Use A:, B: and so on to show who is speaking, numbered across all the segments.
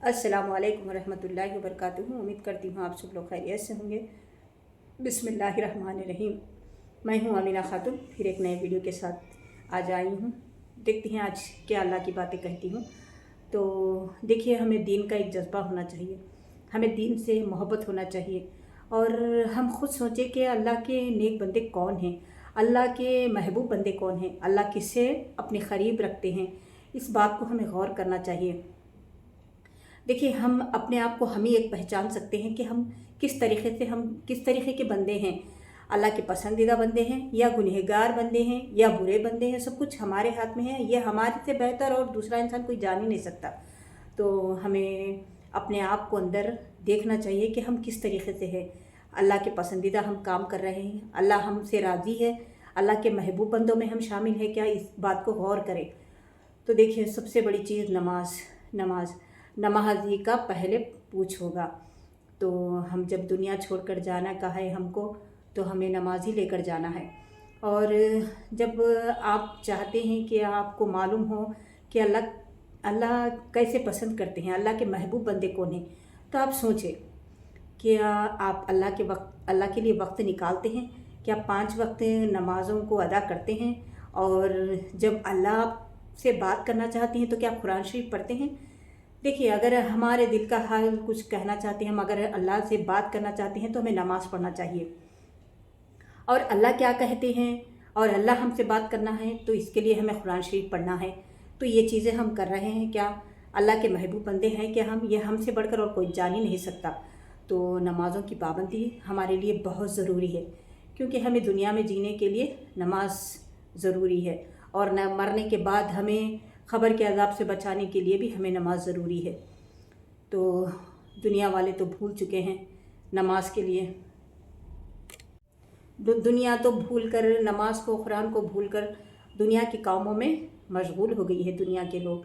A: अस्सलामु अलैकुम रहमतुल्लाहि व बरकातुहू। उम्मीद करती हूँ आप सब लोग खैरियत से होंगे। बिस्मिल्लाहिर्रहमानिर्रहीम। मैं हूँ अमीना खातून, फिर एक नए वीडियो के साथ आज आई हूँ। देखते हैं आज क्या अल्लाह की बातें कहती हूँ। तो देखिए, हमें दीन का एक जज्बा होना चाहिए, हमें दीन से मोहब्बत होना चाहिए और हम खुद सोचें कि अल्लाह के नेक बंदे कौन हैं, अल्लाह के महबूब बंदे कौन हैं, अल्लाह किससे अपने क़रीब रखते हैं। इस बात को हमें गौर करना चाहिए। देखिए, हम अपने आप को हम ही एक पहचान सकते हैं कि हम किस तरीक़े के बंदे हैं। अल्लाह के पसंदीदा बंदे हैं या गुनहगार बंदे हैं या बुरे बंदे हैं, सब कुछ हमारे हाथ में है। ये हमारे से बेहतर और दूसरा इंसान कोई जान ही नहीं सकता। तो हमें अपने आप को अंदर देखना चाहिए कि हम किस तरीक़े से हैं। अल्लाह के पसंदीदा हम काम कर रहे हैं, अल्लाह हमसे राज़ी है, अल्लाह के महबूब बंदों में हम शामिल हैं क्या, इस बात को गौर करें। तो देखिए, सबसे बड़ी चीज़ नमाज़ी का पहले पूछ होगा। तो हम जब दुनिया छोड़कर जाना का है हमको, तो हमें नमाज ही लेकर जाना है। और जब आप चाहते हैं कि आपको मालूम हो कि अल्लाह कैसे पसंद करते हैं, अल्लाह के महबूब बंदे कौन हैं, तो आप सोचें कि आप अल्लाह के लिए वक्त निकालते हैं, क्या 5 वक्त नमाज़ों को अदा करते हैं। और जब अल्लाह से बात करना चाहते हैं तो क्या कुरान शरीफ पढ़ते हैं। देखिए, अगर हमारे दिल का हाल कुछ कहना चाहते हैं, हम अगर अल्लाह से बात करना चाहते हैं तो हमें नमाज़ पढ़ना चाहिए। और अल्लाह क्या कहते हैं और अल्लाह हमसे बात करना है, तो इसके लिए हमें कुरान शरीफ पढ़ना है। तो ये चीज़ें हम कर रहे हैं क्या, अल्लाह के महबूब बंदे हैं कि हम, ये हमसे बढ़कर और कोई जान ही नहीं सकता। तो नमाज़ों की पाबंदी हमारे लिए बहुत ज़रूरी है, क्योंकि हमें दुनिया में जीने के लिए नमाज ज़रूरी है और न मरने के बाद हमें ख़बर के अज़ाब से बचाने के लिए भी हमें नमाज ज़रूरी है। तो दुनिया वाले तो भूल चुके हैं नमाज के लिए। दुनिया तो भूल कर, नमाज को, कुरान को भूल कर दुनिया के कामों में मशगूल हो गई है दुनिया के लोग।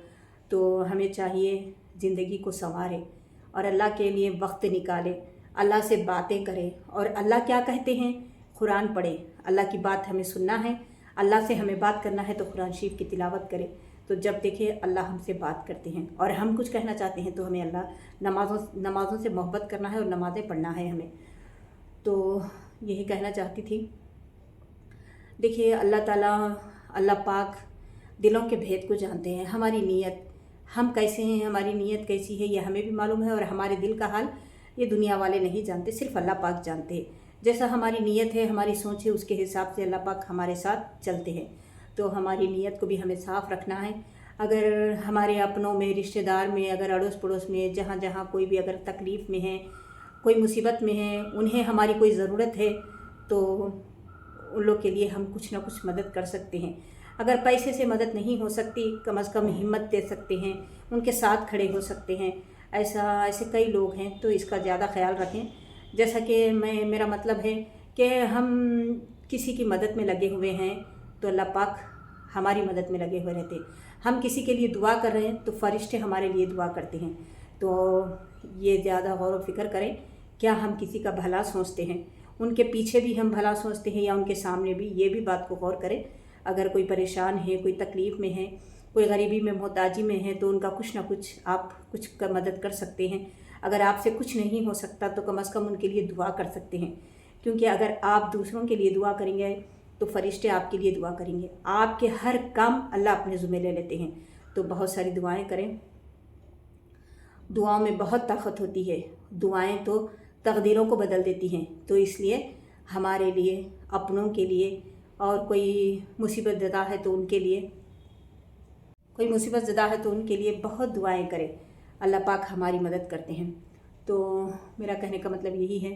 A: तो हमें चाहिए ज़िंदगी को संवारें और अल्लाह के लिए वक्त निकालें, अल्लाह से बातें करें। और अल्लाह क्या कहते हैं, कुरान पढ़ें। अल्लाह की बात हमें सुनना है, अल्लाह से हमें बात करना है, तो कुरान शरीफ की तिलावत करें। तो जब देखिए अल्लाह हमसे बात करते हैं और हम कुछ कहना चाहते हैं, तो हमें नमाज़ों से मोहब्बत करना है और नमाज़ें पढ़ना है हमें। तो यही कहना चाहती थी। देखिए, अल्लाह पाक दिलों के भेद को जानते हैं। हमारी नीयत, हम कैसे हैं, हमारी नीयत कैसी है, ये हमें भी मालूम है। और हमारे दिल का हाल ये दुनिया वाले नहीं जानते, सिर्फ अल्लाह पाक जानते हैं। जैसा हमारी नीयत है, हमारी सोच है, उसके हिसाब से अल्लाह पाक हमारे साथ चलते हैं। तो हमारी नीयत को भी हमें साफ़ रखना है। अगर हमारे अपनों में, रिश्तेदार में, अगर अड़ोस पड़ोस में, जहाँ जहाँ कोई भी अगर तकलीफ़ में है, कोई मुसीबत में है, उन्हें हमारी कोई ज़रूरत है, तो उन लोग के लिए हम कुछ ना कुछ मदद कर सकते हैं। अगर पैसे से मदद नहीं हो सकती, कम से कम हिम्मत दे सकते हैं, उनके साथ खड़े हो सकते हैं। ऐसे कई लोग हैं, तो इसका ज़्यादा ख्याल रखें। जैसा कि मेरा मतलब है कि हम किसी की मदद में लगे हुए हैं, तो अल्लाह पाक हमारी मदद में लगे हुए रहते हैं। हम किसी के लिए दुआ कर रहे हैं, तो फ़रिश्ते हमारे लिए दुआ करते हैं। तो ये ज़्यादा गौर व फिक्र करें, क्या हम किसी का भला सोचते हैं, उनके पीछे भी हम भला सोचते हैं या उनके सामने भी, ये भी बात को गौर करें। अगर कोई परेशान है, कोई तकलीफ़ में है, कोई गरीबी में, मोहताजी में है, तो उनका कुछ ना कुछ आप मदद कर सकते हैं। अगर आपसे कुछ नहीं हो सकता, तो कम से कम उनके लिए दुआ कर सकते हैं। क्योंकि अगर आप दूसरों के लिए दुआ करेंगे, तो फ़रिश्ते आपके लिए दुआ करेंगे। आपके हर काम अल्लाह अपने ज़िम्मे ले लेते हैं। तो बहुत सारी दुआएं करें, दुआओं में बहुत ताकत होती है। दुआएं तो तकदीरों को बदल देती हैं। तो इसलिए हमारे लिए, अपनों के लिए, और कोई मुसीबत ज़दा है तो उनके लिए बहुत दुआएं करें। अल्लाह पाक हमारी मदद करते हैं। तो मेरा कहने का मतलब यही है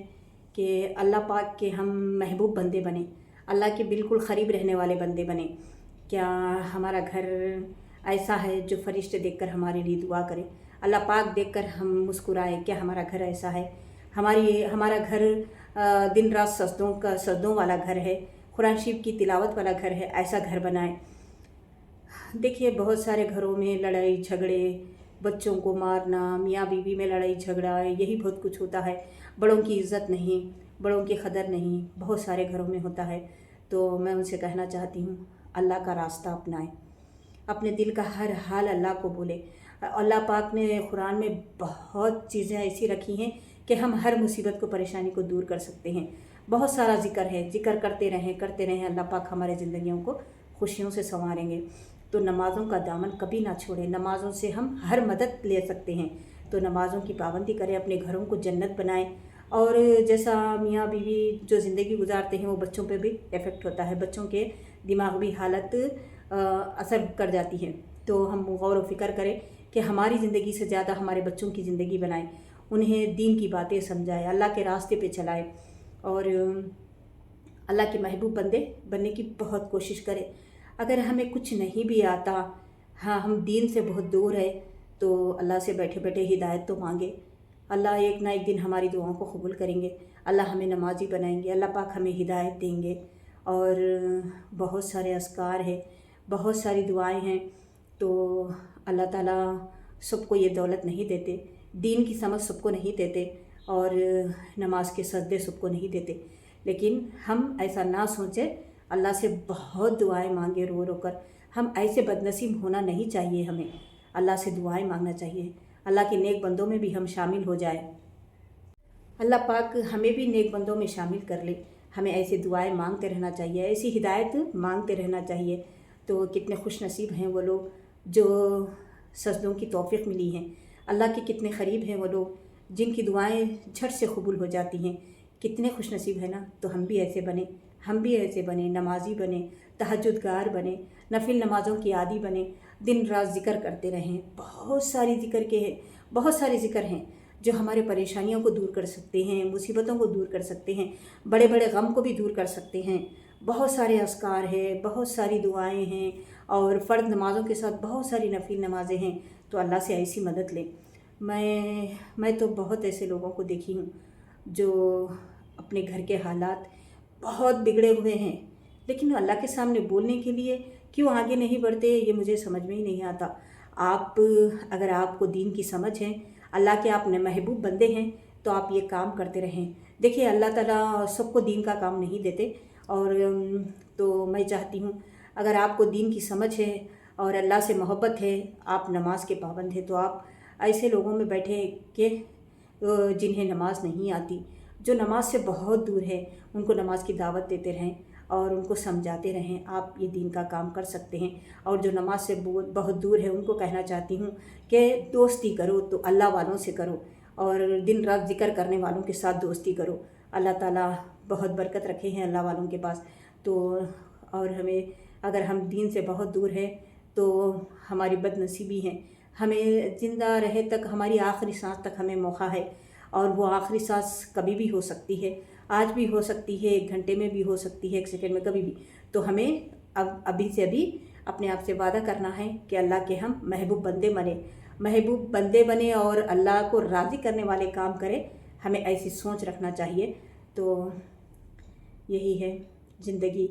A: कि अल्लाह पाक के हम महबूब बंदे बने, अल्लाह के बिल्कुल क़रीब रहने वाले बंदे बने। क्या हमारा घर ऐसा है जो फ़रिश्ते देखकर हमारे लिए दुआ करें, अल्लाह पाक देखकर हम मुस्कुराएं, क्या हमारा घर ऐसा है। हमारा घर दिन रात सजदों वाला घर है, कुरान शरीफ की तिलावत वाला घर है। ऐसा घर बनाएं। देखिए, बहुत सारे घरों में लड़ाई झगड़े, बच्चों को मारना, मियाँ बीवी में लड़ाई झगड़ा, यही बहुत कुछ होता है। बड़ों की इज़्ज़त नहीं, बड़ों की कदर नहीं, बहुत सारे घरों में होता है। तो मैं उनसे कहना चाहती हूँ, अल्लाह का रास्ता अपनाएं, अपने दिल का हर हाल अल्लाह को बोले। अल्लाह पाक ने कुरान में बहुत चीज़ें ऐसी रखी हैं कि हम हर मुसीबत को, परेशानी को दूर कर सकते हैं। बहुत सारा ज़िक्र है, ज़िक्र करते रहें, अल्लाह पाक हमारे ज़िंदगियों को खुशियों से संवारेंगे। तो नमाज़ों का दामन कभी ना छोड़ें, नमाज़ों से हम हर मदद ले सकते हैं। तो नमाज़ों की पाबंदी करें, अपने घरों को जन्नत बनाएं। और जैसा मियाँ बीवी जो ज़िंदगी गुजारते हैं वो बच्चों पे भी इफ़ेक्ट होता है, बच्चों के दिमागी हालत असर कर जाती है। तो हम गौर व फिक्र करें कि हमारी ज़िंदगी से ज़्यादा हमारे बच्चों की ज़िंदगी बनाएं, उन्हें दीन की बातें समझाएं, अल्लाह के रास्ते पे चलाएं और अल्लाह के महबूब बंदे बनने की बहुत कोशिश करें। अगर हमें कुछ नहीं भी आता, हाँ हम दीन से बहुत दूर है, तो अल्लाह से बैठे बैठे हिदायत तो मांगे। अल्लाह एक ना एक दिन हमारी दुआओं को कबूल करेंगे, अल्लाह हमें नमाजी बनाएंगे, अल्लाह पाक हमें हिदायत देंगे। और बहुत सारे अस्कार है, बहुत सारी दुआएं हैं। तो अल्लाह ताला सबको ये दौलत नहीं देते, दीन की समझ सबको नहीं देते और नमाज के सजदे सबको नहीं देते। लेकिन हम ऐसा ना सोचें, अल्लाह से बहुत दुआएं मांगे रो रो कर। हम ऐसे बदनसीब होना नहीं चाहिए, हमें अल्लाह से दुआएं मांगना चाहिए, अल्लाह के नेक बंदों में भी हम शामिल हो जाए। अल्लाह पाक हमें भी नेक बंदों में शामिल कर ले। हमें ऐसे दुआएं मांगते रहना चाहिए, ऐसी हिदायत मांगते रहना चाहिए। तो कितने खुश नसीब हैं वो लोग जो सजदों की तौफीक मिली हैं, अल्लाह के कितने क़रीब हैं वो लोग जिनकी दुआएं झट से कबूल हो जाती हैं। कितने खुश नसीब है ना। तो हम भी ऐसे बने, हम भी ऐसे बने, नमाजी बने, तहज्जुदगार बने, नफिल नमाज़ों की आदी बने, दिन रात ज़िक्र करते रहें। बहुत सारी ज़िक्र के हैं, बहुत सारे ज़िक्र हैं जो हमारे परेशानियों को दूर कर सकते हैं, मुसीबतों को दूर कर सकते हैं, बड़े बड़े गम को भी दूर कर सकते हैं। बहुत सारे अस्कार हैं, बहुत सारी दुआएं हैं और फ़र्द नमाज़ों के साथ बहुत सारी नफिल नमाज़ें हैं। तो अल्लाह से ऐसी मदद लें। मैं तो बहुत ऐसे लोगों को देखी हूँ जो अपने घर के हालात बहुत बिगड़े हुए हैं, लेकिन अल्लाह के सामने बोलने के लिए क्यों आगे नहीं बढ़ते, ये मुझे समझ में ही नहीं आता। अगर आपको दीन की समझ है, अल्लाह के आप महबूब बंदे हैं, तो आप ये काम करते रहें। देखिए अल्लाह ताला सबको दीन का काम नहीं देते। और तो मैं चाहती हूँ अगर आपको दीन की समझ है और अल्लाह से मोहब्बत है, आप नमाज के पाबंद हैं, तो आप ऐसे लोगों में बैठे कि जिन्हें नमाज नहीं आती, जो नमाज से बहुत दूर है, उनको नमाज की दावत देते रहें और उनको समझाते रहें आप ये दीन का काम कर सकते हैं। और जो नमाज से बहुत दूर है, उनको कहना चाहती हूँ कि दोस्ती करो तो अल्लाह वालों से करो और दिन रात ज़िक्र करने वालों के साथ दोस्ती करो। अल्लाह ताला बहुत बरकत रखे हैं अल्लाह वालों के पास। तो और हमें अगर हम दीन से बहुत दूर है तो हमारी बदनसीबी है, हमें ज़िंदा रहे तक, हमारी आखिरी सांस तक हमें मौका है और वो आखिरी सांस कभी भी हो सकती है, आज भी हो सकती है, 1 घंटे में भी हो सकती है, 1 सेकंड में, कभी भी। तो हमें अब अभी से अभी अपने आप से वादा करना है कि अल्लाह के हम महबूब बंदे बने और अल्लाह को राज़ी करने वाले काम करें। हमें ऐसी सोच रखना चाहिए। तो यही है ज़िंदगी।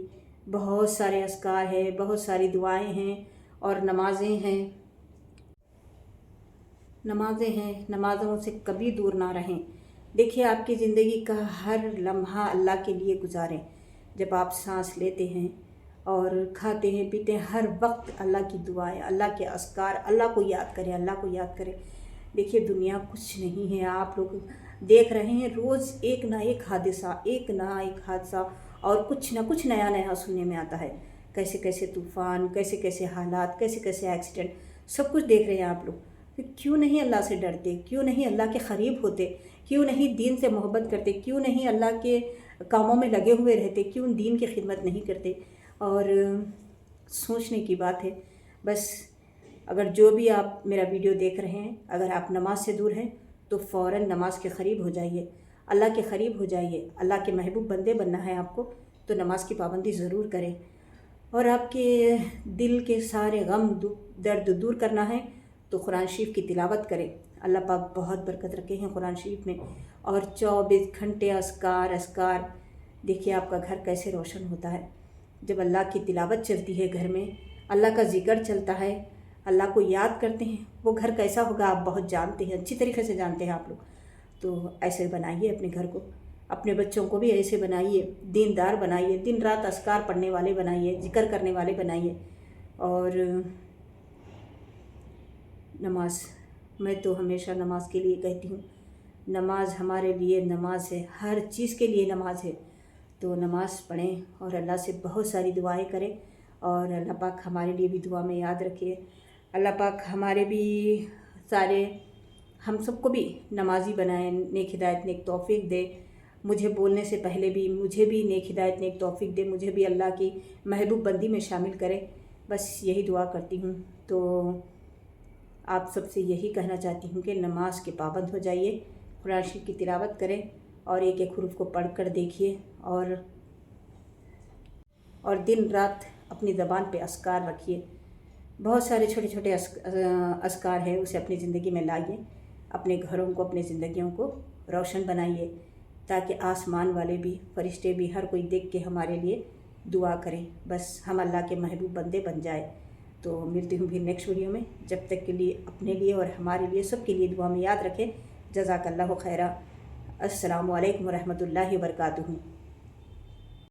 A: बहुत सारे अस्कार है, बहुत सारी दुआएं हैं और नमाज़ें हैं, नमाज़ों से कभी दूर ना रहें। देखिए आपकी ज़िंदगी का हर लम्हा अल्लाह के लिए गुजारें। जब आप सांस लेते हैं और खाते हैं पीते हैं, हर वक्त अल्लाह की दुआएं, अल्लाह के अस्कार, अल्लाह को याद करें। देखिए दुनिया कुछ नहीं है, आप लोग देख रहे हैं रोज़ एक ना एक हादसा और कुछ ना कुछ नया सुनने में आता है। कैसे कैसे तूफ़ान, कैसे कैसे हालात, कैसे कैसे एक्सीडेंट, सब कुछ देख रहे हैं आप लोग। तो क्यों नहीं अल्लाह से डरते, क्यों नहीं अल्लाह के क़रीब होते, क्यों नहीं दीन से मोहब्बत करते, क्यों नहीं अल्लाह के कामों में लगे हुए रहते, क्यों दीन की खिदमत नहीं करते। और सोचने की बात है। बस अगर जो भी आप मेरा वीडियो देख रहे हैं, अगर आप नमाज से दूर हैं तो फ़ौरन नमाज के क़रीब हो जाइए, अल्लाह के क़रीब हो जाइए। अल्लाह के महबूब बंदे बनना है आपको, तो नमाज की पाबंदी ज़रूर करें। और आपके दिल के सारे गम दर्द दूर करना है तो कुरान शरीफ की तिलावत करें। अल्लाह पाक बहुत बरकत रखे हैं कुरान शरीफ में। और 24 घंटे अस्कार। देखिए आपका घर कैसे रोशन होता है जब अल्लाह की तिलावत चलती है, घर में अल्लाह का ज़िक्र चलता है, अल्लाह को याद करते हैं, वो घर कैसा होगा आप बहुत जानते हैं, अच्छी तरीके से जानते हैं आप लोग। तो ऐसे बनाइए अपने घर को, अपने बच्चों को भी ऐसे बनाइए, दीनदार बनाइए, दिन रात अस्कार पढ़ने वाले बनाइए, ज़िक्र करने वाले बनाइए। और नमाज, मैं तो हमेशा नमाज के लिए कहती हूँ, नमाज हमारे लिए नमाज है, हर चीज़ के लिए नमाज है। तो नमाज पढ़ें और अल्लाह से बहुत सारी दुआएं करें और अल्लाह पाक हमारे लिए भी दुआ में याद रखिए। अल्लाह पाक हमारे भी सारे, हम सबको भी नमाजी बनाए, नेक हिदायत नेक तौफीक दे। मुझे बोलने से पहले भी मुझे भी नेक हिदायत नेक तौफीक दे, मुझे भी अल्लाह की महबूब बंदी में शामिल करे। बस यही दुआ करती हूँ। तो आप सबसे यही कहना चाहती हूँ कि नमाज के पाबंद हो जाइए, कुरान शरीफ की तिलावत करें और एक एक हुरूफ को पढ़ कर देखिए और दिन रात अपनी ज़बान पे अस्कार रखिए। बहुत सारे छोटे छोटे अस्कार हैं, उसे अपनी ज़िंदगी में लाइए, अपने घरों को, अपनी ज़िंदगियों को रोशन बनाइए, ताकि आसमान वाले भी, फरिश्ते भी, हर कोई देख के हमारे लिए दुआ करें। बस हम अल्लाह के महबूब बंदे बन जाए। तो मिलती हूँ फिर नेक्स्ट वीडियो में। जब तक के लिए अपने लिए और हमारे लिए, सबके लिए दुआ में याद रखें। जज़ाकल्लाहु खैरा। अस्सलामु अलैकुम व रहमतुल्लाहि व बरकातुहू।